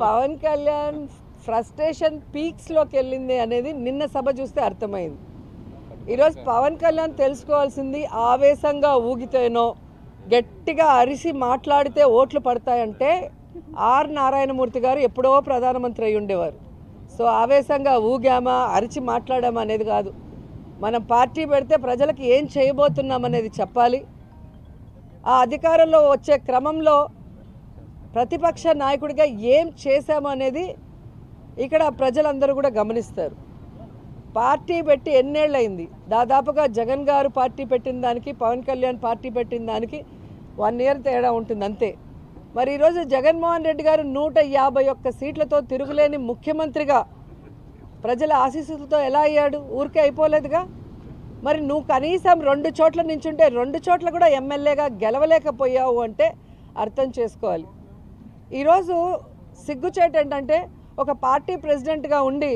Pawan Kalyan frustration పీక్స్లోకి వెళ్ళింది అనేది నిన్న సభ చూస్తే అర్థమైంది. ఈరోజు పవన్ కళ్యాణ్ తెలుసుకోవాల్సింది ఆవేశంగా ఊగితేనో గట్టిగా అరిసి మాట్లాడితే ఓట్లు పడతాయంటే ఆర్ నారాయణమూర్తి గారు ఎప్పుడో ప్రధానమంత్రి అయి ఉండేవారు. సో ఆవేశంగా ఊగామా అరిచి మాట్లాడామా అనేది కాదు. మనం పార్టీ పెడితే ప్రజలకు ఏం చేయబోతున్నాం అనేది చెప్పాలి. ఆ అధికారంలో వచ్చే క్రమంలో ప్రతిపక్ష నాయకుడిగా ఏం చేశాము అనేది ఇక్కడ ప్రజలందరూ కూడా గమనిస్తారు. పార్టీ పెట్టి ఎన్నేళ్ళయింది? దాదాపుగా జగన్ గారు పార్టీ పెట్టిన దానికి పవన్ కళ్యాణ్ పార్టీ పెట్టిన దానికి 1 ఇయర్ తేడా ఉంటుంది అంతే. మరి ఈరోజు జగన్మోహన్ రెడ్డి గారు 151 సీట్లతో తిరుగులేని ముఖ్యమంత్రిగా ప్రజల ఆశీస్సులతో ఎలా అయ్యాడు? ఊరికే అయిపోలేదుగా. మరి నువ్వు కనీసం 2 చోట్ల నించుంటే 2 చోట్ల కూడా ఎమ్మెల్యేగా గెలవలేకపోయావు అంటే అర్థం చేసుకోవాలి. ఈరోజు సిగ్గుచేటు ఏంటంటే ఒక పార్టీ ప్రెసిడెంట్గా ఉండి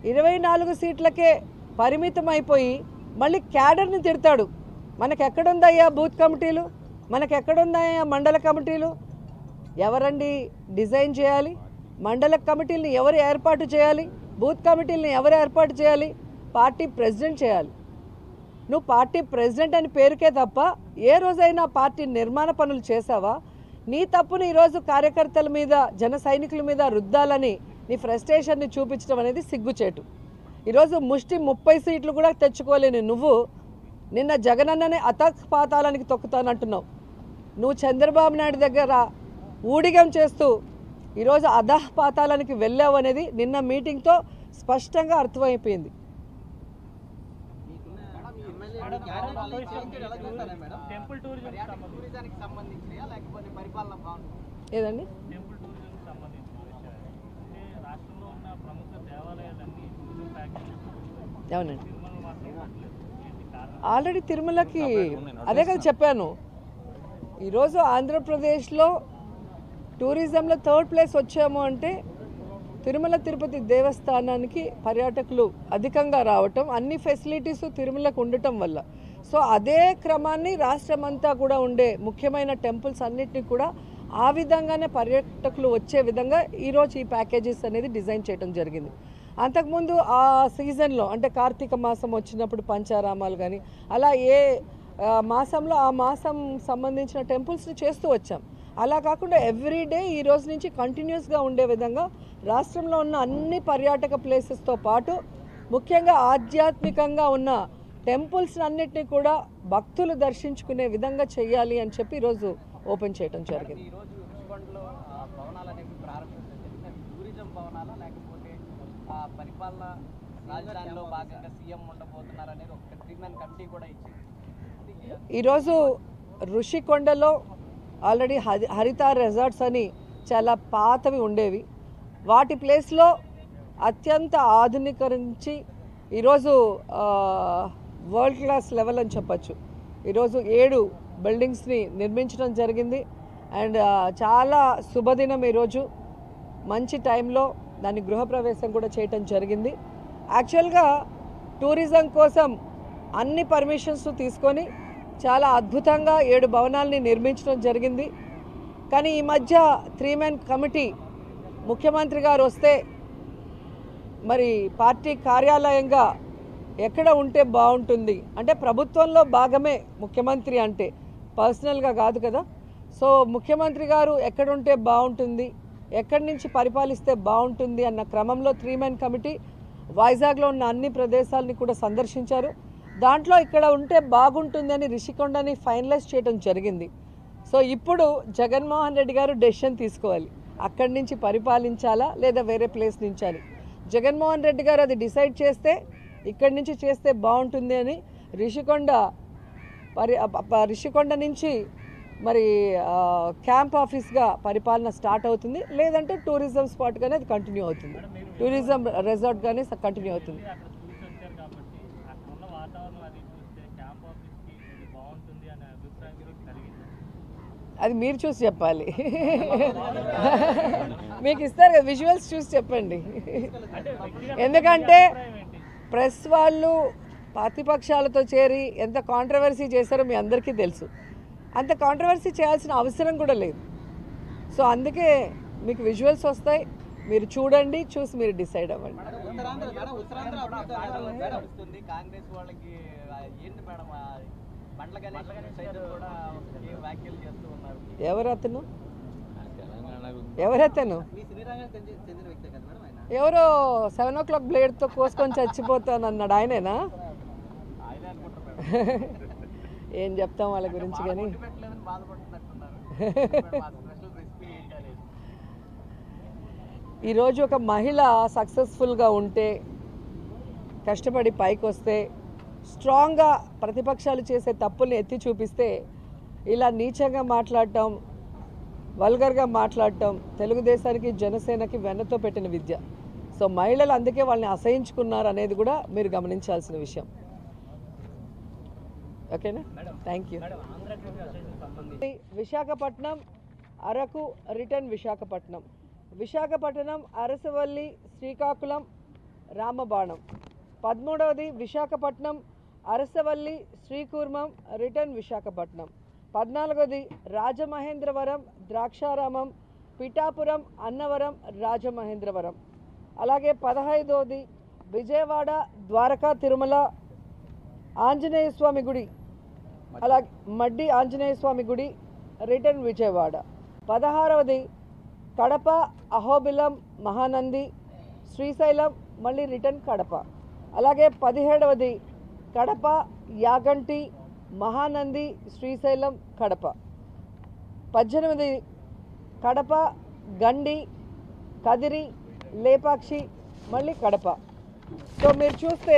24 సీట్లకే పరిమితం అయిపోయి మళ్ళీ క్యాడర్ని తిడతాడు. మనకెక్కడుందయ్యా బూత్ కమిటీలు? మనకెక్కడుందయ్యా మండల కమిటీలు? ఎవరండి డిజైన్ చేయాలి? మండల కమిటీలను ఎవరు ఏర్పాటు చేయాలి? బూత్ కమిటీలను ఎవరు ఏర్పాటు చేయాలి? పార్టీ ప్రెసిడెంట్ చేయాలి. నువ్వు పార్టీ ప్రెసిడెంట్ అని పేరుకే తప్ప ఏ రోజైనా పార్టీ నిర్మాణ పనులు చేసావా? నీ తప్పును ఈరోజు కార్యకర్తల మీద జన సైనికుల మీద రుద్దాలని నీ ఫ్రస్ట్రేషన్ని చూపించడం అనేది సిగ్గుచేటు. ఈరోజు ముష్టి 30 సీట్లు కూడా తెచ్చుకోలేని నువ్వు నిన్న జగనన్ననే అతపాతాలానికి తొక్కుతానంటున్నావు. నువ్వు చంద్రబాబు నాయుడు దగ్గర ఊడిగం చేస్తూ ఈరోజు అధపాతాలానికి వెళ్ళావు అనేది నిన్న మీటింగ్తో స్పష్టంగా అర్థమైపోయింది. ఏదండి? అవునండి, ఆల్రెడీ తిరుమలకి అదే కదా చెప్పాను. ఈరోజు ఆంధ్రప్రదేశ్లో టూరిజంలో 3rd ప్లేస్ వచ్చాము అంటే తిరుమల తిరుపతి దేవస్థానానికి పర్యాటకులు అధికంగా రావటం, అన్ని ఫెసిలిటీస్ తిరుమలకు ఉండటం వల్ల. సో అదే క్రమాన్ని రాష్ట్రమంతా కూడా ఉండే ముఖ్యమైన టెంపుల్స్ అన్నిటినీ కూడా ఆ విధంగానే పర్యాటకులు వచ్చే విధంగా ఈరోజు ఈ ప్యాకేజెస్ అనేది డిజైన్ చేయడం జరిగింది. అంతకుముందు ఆ సీజన్లో అంటే కార్తీక మాసం వచ్చినప్పుడు పంచారామాలు కానీ అలా ఏ మాసంలో ఆ మాసం సంబంధించిన టెంపుల్స్ని చేస్తూ వచ్చాం. అలా కాకుండా ఎవ్రీడే ఈ రోజు నుంచి కంటిన్యూస్గా ఉండే విధంగా రాష్ట్రంలో ఉన్న అన్ని పర్యాటక ప్లేసెస్తో పాటు ముఖ్యంగా ఆధ్యాత్మికంగా ఉన్న టెంపుల్స్ అన్నిటినీ కూడా భక్తులు దర్శించుకునే విధంగా చేయాలి అని చెప్పి ఈరోజు ఓపెన్ చేయడం జరిగింది. ఈరోజు ఋషికొండలో ఆల్రెడీ హరిత రిసార్ట్స్ అని చాలా పాతవి ఉండేవి. వాటి ప్లేస్లో అత్యంత ఆధునీకరించి ఈరోజు వరల్డ్ క్లాస్ లెవెల్ అని చెప్పచ్చు. ఈరోజు 7 బిల్డింగ్స్ని నిర్మించడం జరిగింది. అండ్ చాలా శుభదినం ఈరోజు, మంచి టైంలో దాని గృహప్రవేశం కూడా చేయటం జరిగింది. యాక్చువల్గా టూరిజం కోసం అన్ని పర్మిషన్స్ తీసుకొని చాలా అద్భుతంగా 7 భవనాలని నిర్మించడం జరిగింది. కానీ ఈ మధ్య 3 మెన్ కమిటీ ముఖ్యమంత్రి గారు వస్తే మరి పార్టీ కార్యాలయంగా ఎక్కడ ఉంటే బాగుంటుంది అంటే ప్రభుత్వంలో భాగమే ముఖ్యమంత్రి అంటే, పర్సనల్గా కాదు కదా. సో ముఖ్యమంత్రి గారు ఎక్కడుంటే బాగుంటుంది, ఎక్కడి నుంచి పరిపాలిస్తే బాగుంటుంది అన్న క్రమంలో 3 మెన్ కమిటీ వైజాగ్లో ఉన్న అన్ని ప్రదేశాలని కూడా సందర్శించారు. దాంట్లో ఇక్కడ ఉంటే బాగుంటుంది అని రిషికొండని ఫైనలైజ్ చేయడం జరిగింది. సో ఇప్పుడు జగన్మోహన్ రెడ్డి గారు డెసిషన్ తీసుకోవాలి, అక్కడి నుంచి పరిపాలించాలా లేదా వేరే ప్లేస్ నుంచి అని. జగన్మోహన్ రెడ్డి గారు అది డిసైడ్ చేస్తే ఇక్కడి నుంచి చేస్తే బాగుంటుంది అని రిషికొండ నుంచి మరి క్యాంప్ ఆఫీస్గా పరిపాలన స్టార్ట్ అవుతుంది, లేదంటే టూరిజం స్పాట్గానే అది కంటిన్యూ అవుతుంది, టూరిజం రిసార్ట్గానే కంటిన్యూ అవుతుంది. అది మీరు చూసి చెప్పాలి, మీకు ఇస్తారు కదా విజువల్స్ చూసి చెప్పండి. ఎందుకంటే ప్రెస్ వాళ్ళు ప్రతిపక్షాలతో చేరి ఎంత కాంట్రవర్సీ చేశారో మీ అందరికీ తెలుసు. అంత కాంట్రవర్సీ చేయాల్సిన అవసరం కూడా లేదు. సో అందుకే మీకు విజువల్స్ వస్తాయి, మీరు చూడండి, చూసి మీరు డిసైడ్ అవ్వండి. ఎవరతను ఎవరో 7 o'clock బ్లేడ్తో కోసుకొని చచ్చిపోతానన్నాడు ఆయనేనా? ఏం చెప్తాం వాళ్ళ గురించి. కానీ ఈరోజు ఒక మహిళ సక్సెస్ఫుల్గా ఉంటే, కష్టపడి పైకి వస్తే, స్ట్రాంగ్గా ప్రతిపక్షాలు చేసే తప్పుల్ని ఎత్తి చూపిస్తే ఇలా నీచంగా మాట్లాడటం, వల్గర్గా మాట్లాడటం తెలుగుదేశానికి జనసేనకి వెన్నతో పెట్టిన విద్య. సో మహిళలు అందుకే వాళ్ళని అసహించుకున్నారు అనేది కూడా మీరు గమనించాల్సిన విషయం. ఓకేనా? Thank you. Visakhapatnam Araku return Visakhapatnam, Visakhapatnam Arasavalli Srikakulam రామబాణం. 13వది విశాఖపట్నం అరసవల్లి శ్రీకూర్మం రిటర్న్ విశాఖపట్నం. 14వది రాజమహేంద్రవరం ద్రాక్షారామం పిఠాపురం అన్నవరం రాజమహేంద్రవరం. అలాగే 15వది విజయవాడ ద్వారకా తిరుమల ఆంజనేయ స్వామి గుడి, అలాగే మడ్డి ఆంజనేయ స్వామి గుడి రిటర్న్ విజయవాడ. 16వది కడప అహోబిలం మహానంది శ్రీశైలం మళ్ళీ రిటర్న్ కడప. అలాగే 17వది కడప యాగంటి మహానంది శ్రీశైలం కడప. 18వది కడప గండి కదిరి లేపాక్షి మళ్ళీ కడప. సో మీరు చూస్తే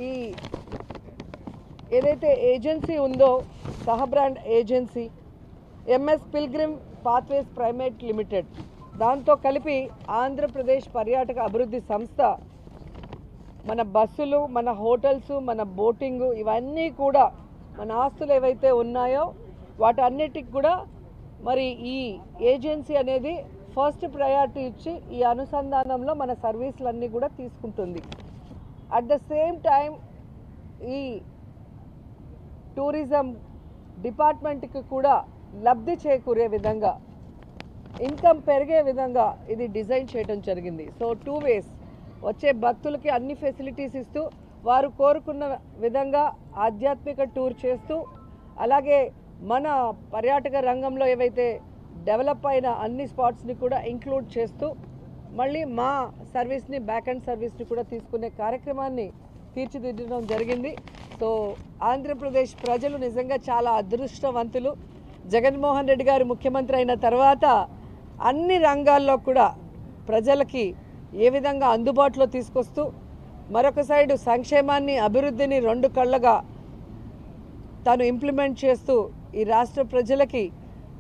ఈ ఏదైతే ఏజెన్సీ ఉందో సహబ్రాండ్ agency MS pilgrim pathways private limited, దాంతో కలిపి ఆంధ్రప్రదేశ్ పర్యాటక అభివృద్ధి సంస్థ మన బస్సులు, మన హోటల్స్, మన బోటింగు, ఇవన్నీ కూడా మన ఆస్తులు ఏవైతే ఉన్నాయో వాటన్నిటికి కూడా మరి ఈ ఏజెన్సీ అనేది ఫస్ట్ ప్రయారిటీ ఇచ్చి ఈ అనుసంధానంలో మన సర్వీసులన్నీ కూడా తీసుకుంటుంది. అట్ ద సేమ్ టైం ఈ టూరిజం డిపార్ట్మెంట్కి కూడా లబ్ధి చేకూరే విధంగా, ఇన్కమ్ పెరిగే విధంగా ఇది డిజైన్ చేయడం జరిగింది. సో 2 ways, వచ్చే భక్తులకి అన్ని ఫెసిలిటీస్ ఇస్తూ వారు కోరుకున్న విధంగా ఆధ్యాత్మిక టూర్ చేస్తూ, అలాగే మన పర్యాటక రంగంలో ఏవైతే డెవలప్ అయిన అన్ని స్పాట్స్ని కూడా ఇంక్లూడ్ చేస్తూ మళ్ళీ మా సర్వీస్ని, బ్యాక్ అండ్ సర్వీస్ని కూడా తీసుకునే కార్యక్రమాన్ని తీర్చిదిద్దడం జరిగింది. సో ఆంధ్రప్రదేశ్ ప్రజలు నిజంగా చాలా అదృష్టవంతులు. జగన్మోహన్ రెడ్డి గారు ముఖ్యమంత్రి అయిన తర్వాత అన్ని రంగాల్లో కూడా ప్రజలకి ఏ విధంగా అందుబాటులో తీసుకొస్తూ, మరొక సైడు సంక్షేమాన్ని, అభివృద్ధిని 2 కళ్ళగా తాను ఇంప్లిమెంట్ చేస్తూ ఈ రాష్ట్ర ప్రజలకి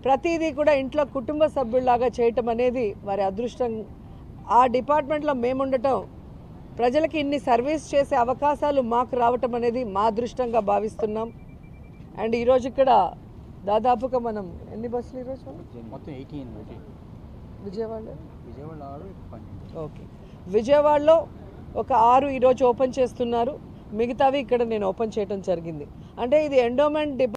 ప్రతిదీ కూడా ఇంట్లో కుటుంబ సభ్యుల్లాగా చేయటం అనేది వారి అదృష్టం. ఆ డిపార్ట్మెంట్లో మేముండటం, ప్రజలకి ఇన్ని సర్వీస్ చేసే అవకాశాలు మాకు రావటం అనేది మా అదృష్టంగా భావిస్తున్నాం. అండ్ ఈరోజు ఇక్కడ దాదాపుగా మనం ఎన్ని బస్సులు ఈరోజు మొత్తం 18 విజయవాడలో ఓకే. విజయవాడలో ఒక 6 ఈరోజు ఓపెన్ చేస్తున్నారు, మిగతావి ఇక్కడ నేను ఓపెన్ చేయడం జరిగింది. అంటే ఇది ఎండోమెంట్